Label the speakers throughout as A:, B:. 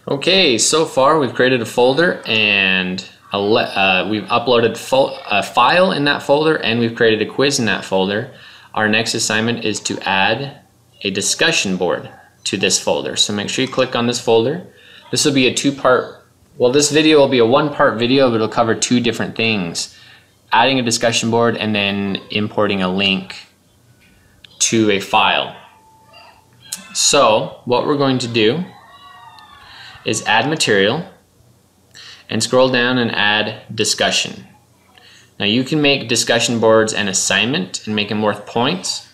A: Okay, so far we've created a folder and we've uploaded a file in that folder, and we've created a quiz in that folder. Our next assignment is to add a discussion board to this folder. So make sure you click on this folder. This will be a two-part, well, this video will be a one-part video, but it'll cover two different things. Adding a discussion board and then importing a link to a file. So what we're going to do is add material and scroll down and add discussion. Now you can make discussion boards an assignment and make them worth points,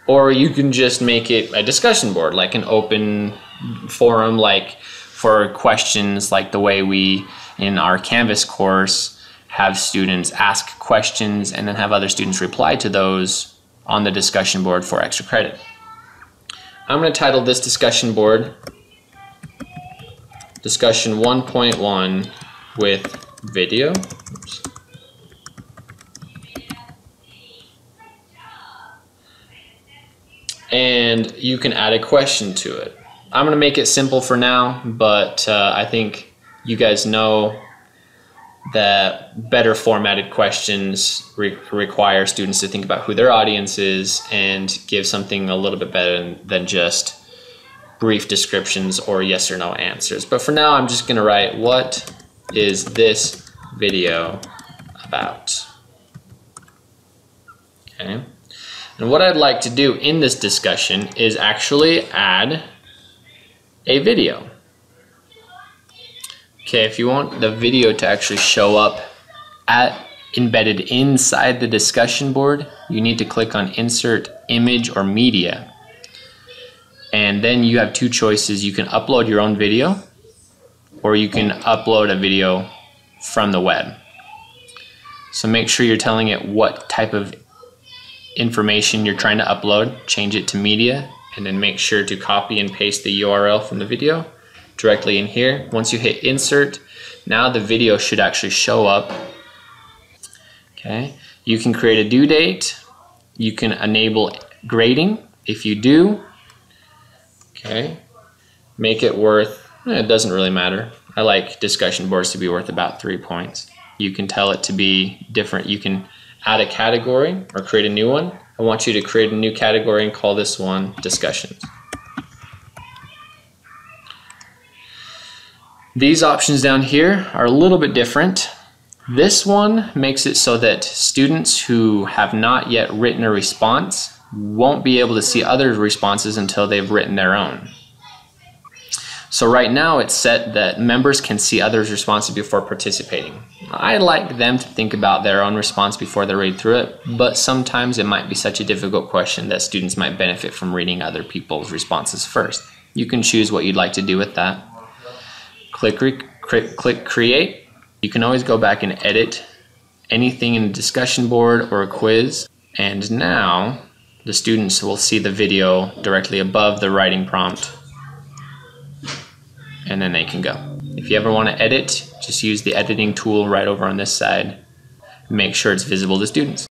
A: or you can just make it a discussion board, like an open forum, like for questions, like the way we in our Canvas course have students ask questions and then have other students reply to those on the discussion board for extra credit. I'm going to title this discussion board Discussion 1.1 with video. Oops. And you can add a question to it. I'm going to make it simple for now, but I think you guys know that better formatted questions require students to think about who their audience is and give something a little bit better than just brief descriptions or yes or no answers. But for now, I'm just going to write, what is this video about? Okay. And what I'd like to do in this discussion is actually add a video. Okay, if you want the video to actually show up embedded inside the discussion board, you need to click on Insert Image or Media. And then you have two choices. You can upload your own video, or you can upload a video from the web. So make sure you're telling it what type of information you're trying to upload. Change it to media, and then make sure to copy and paste the URL from the video directly in here. Once you hit insert, now the video should actually show up. Okay, you can create a due date. You can enable grading. If you do, okay, make it worth, it doesn't really matter. I like discussion boards to be worth about 3 points. You can tell it to be different. You can add a category or create a new one. I want you to create a new category and call this one discussions. These options down here are a little bit different. This one makes it so that students who have not yet written a response won't be able to see other responses until they've written their own. So right now it's set that members can see others' responses before participating. I like them to think about their own response before they read through it, but sometimes it might be such a difficult question that students might benefit from reading other people's responses first. You can choose what you'd like to do with that. Click Create. You can always go back and edit anything in a discussion board or a quiz. And now the students will see the video directly above the writing prompt, and then they can go. If you ever want to edit, just use the editing tool right over on this side. Make sure it's visible to students.